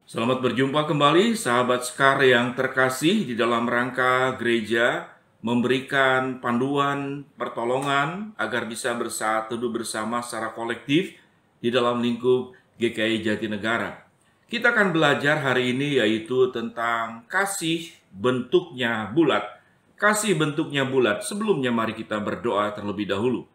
Selamat berjumpa kembali sahabat Sekar yang terkasih di dalam rangka gereja memberikan panduan pertolongan agar bisa bersatu bersama secara kolektif di dalam lingkup GKI Jatinegara. Kita akan belajar hari ini yaitu tentang kasih bentuknya bulat. Kasih bentuknya bulat. Sebelumnya mari kita berdoa terlebih dahulu.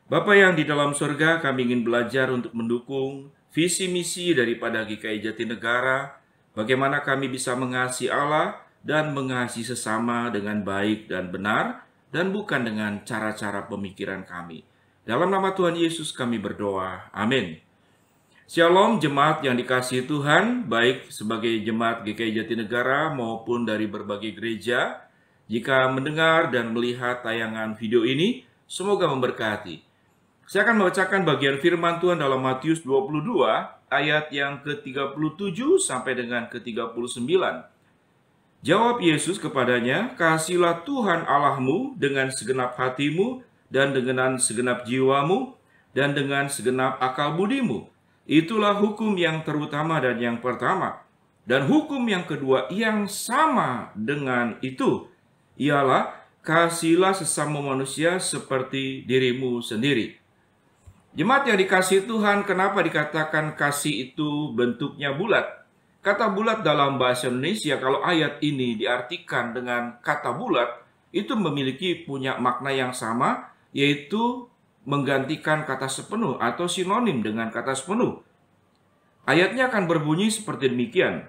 Bapa yang di dalam surga, kami ingin belajar untuk mendukung visi misi daripada GKI Jatinegara, bagaimana kami bisa mengasihi Allah dan mengasihi sesama dengan baik dan benar, dan bukan dengan cara-cara pemikiran kami. Dalam nama Tuhan Yesus kami berdoa. Amin. Shalom jemaat yang dikasihi Tuhan, baik sebagai jemaat GKI Jatinegara maupun dari berbagai gereja. Jika mendengar dan melihat tayangan video ini, semoga memberkati. Saya akan membacakan bagian firman Tuhan dalam Matius 22 ayat yang ke-37 sampai dengan ke-39. Jawab Yesus kepadanya, "Kasihilah Tuhan Allahmu dengan segenap hatimu dan dengan segenap jiwamu dan dengan segenap akal budimu. Itulah hukum yang terutama dan yang pertama. Dan hukum yang kedua yang sama dengan itu ialah kasihilah sesama manusia seperti dirimu sendiri." Jemaat yang dikasihi Tuhan, kenapa dikatakan kasih itu bentuknya bulat? Kata bulat dalam bahasa Indonesia, kalau ayat ini diartikan dengan kata bulat, itu memiliki punya makna yang sama, yaitu menggantikan kata sepenuh atau sinonim dengan kata sepenuh. Ayatnya akan berbunyi seperti demikian.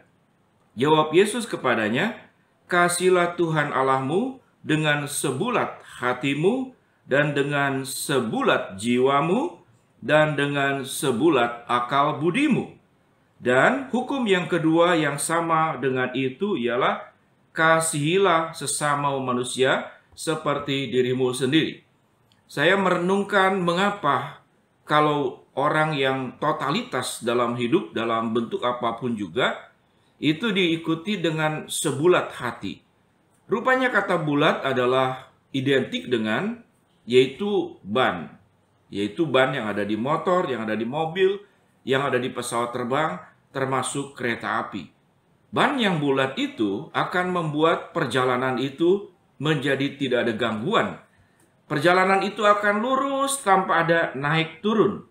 Jawab Yesus kepadanya, "Kasihilah Tuhan Allahmu dengan sebulat hatimu dan dengan sebulat jiwamu dan dengan sebulat akal budimu. Dan hukum yang kedua yang sama dengan itu ialah kasihilah sesama manusia seperti dirimu sendiri." Saya merenungkan mengapa kalau orang yang totalitas dalam hidup, dalam bentuk apapun juga, itu diikuti dengan sebulat hati. Rupanya kata bulat adalah identik dengan yaitu ban. Yaitu ban yang ada di motor, yang ada di mobil, yang ada di pesawat terbang, termasuk kereta api. Ban yang bulat itu akan membuat perjalanan itu menjadi tidak ada gangguan. Perjalanan itu akan lurus tanpa ada naik turun.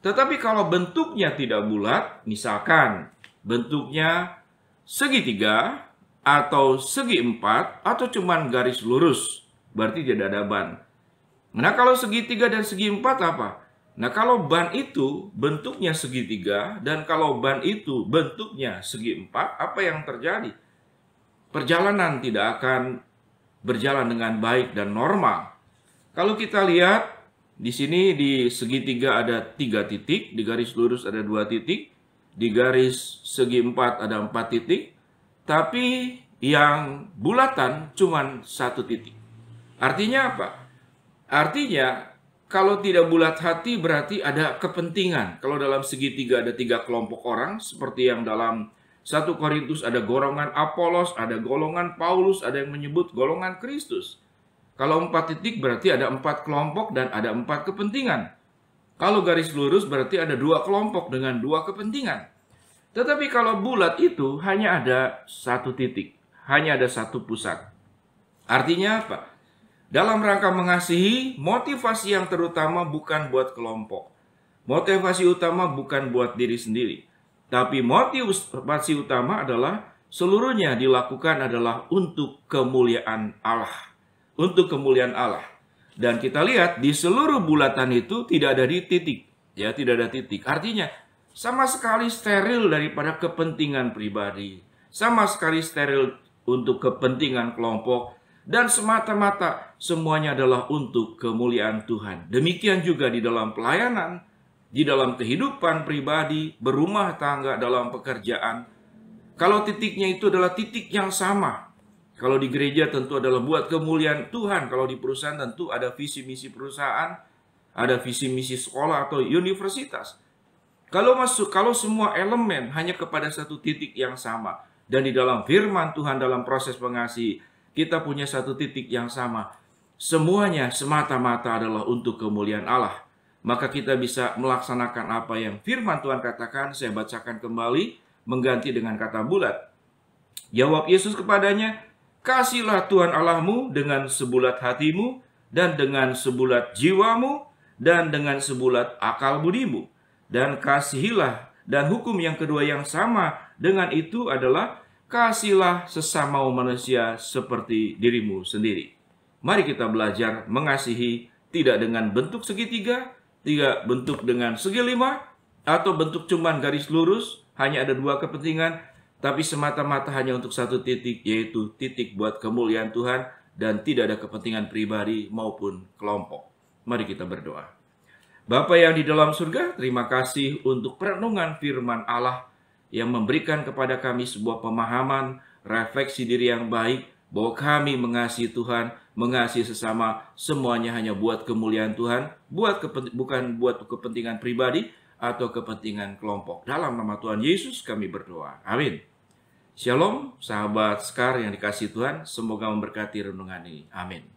Tetapi kalau bentuknya tidak bulat, misalkan bentuknya segitiga atau segi empat atau cuman garis lurus, berarti tidak ada ban. Nah, kalau segitiga dan segi empat apa? Nah, kalau ban itu bentuknya segitiga dan kalau ban itu bentuknya segi empat, apa yang terjadi? Perjalanan tidak akan berjalan dengan baik dan normal. Kalau kita lihat di sini di segitiga ada 3 titik, di garis lurus ada 2 titik, di garis segi empat ada 4 titik, tapi yang bulatan cuma 1 titik. Artinya apa? Artinya, kalau tidak bulat hati berarti ada kepentingan. Kalau dalam segitiga ada 3 kelompok orang, seperti yang dalam 1 Korintus ada golongan Apolos, ada golongan Paulus, ada yang menyebut golongan Kristus. Kalau 4 titik berarti ada 4 kelompok dan ada 4 kepentingan. Kalau garis lurus berarti ada 2 kelompok dengan 2 kepentingan. Tetapi kalau bulat itu hanya ada 1 titik, hanya ada 1 pusat. Artinya apa? Dalam rangka mengasihi, motivasi yang terutama bukan buat kelompok. Motivasi utama bukan buat diri sendiri. Tapi motivasi utama adalah seluruhnya dilakukan adalah untuk kemuliaan Allah. Untuk kemuliaan Allah. Dan kita lihat di seluruh bulatan itu tidak ada di titik. Ya, tidak ada titik. Artinya sama sekali steril daripada kepentingan pribadi. Sama sekali steril untuk kepentingan kelompok. Dan semata-mata semuanya adalah untuk kemuliaan Tuhan. Demikian juga di dalam pelayanan, di dalam kehidupan pribadi, berumah tangga, dalam pekerjaan. Kalau titiknya itu adalah titik yang sama. Kalau di gereja tentu adalah buat kemuliaan Tuhan. Kalau di perusahaan tentu ada visi misi perusahaan, ada visi misi sekolah atau universitas. Kalau semua elemen hanya kepada satu titik yang sama. Dan di dalam firman Tuhan dalam proses mengasihi, kita punya satu titik yang sama. Semuanya semata-mata adalah untuk kemuliaan Allah. Maka kita bisa melaksanakan apa yang firman Tuhan katakan. Saya bacakan kembali mengganti dengan kata bulat. Jawab Yesus kepadanya, "Kasihlah Tuhan Allahmu dengan sebulat hatimu, dan dengan sebulat jiwamu, dan dengan sebulat akal budimu. Dan kasihilah." Dan hukum yang kedua yang sama dengan itu adalah, "Kasihlah sesama manusia seperti dirimu sendiri." Mari kita belajar mengasihi tidak dengan bentuk segitiga, tidak bentuk dengan segi lima, atau bentuk cuman garis lurus, hanya ada dua kepentingan, tapi semata-mata hanya untuk satu titik, yaitu titik buat kemuliaan Tuhan, dan tidak ada kepentingan pribadi maupun kelompok. Mari kita berdoa. Bapa yang di dalam surga, terima kasih untuk perenungan firman Allah yang memberikan kepada kami sebuah pemahaman, refleksi diri yang baik, bahwa kami mengasihi Tuhan, mengasihi sesama, semuanya hanya buat kemuliaan Tuhan, bukan buat kepentingan pribadi atau kepentingan kelompok. Dalam nama Tuhan Yesus kami berdoa. Amin. Shalom, sahabat Sekar yang dikasihi Tuhan, semoga memberkati renungan ini. Amin.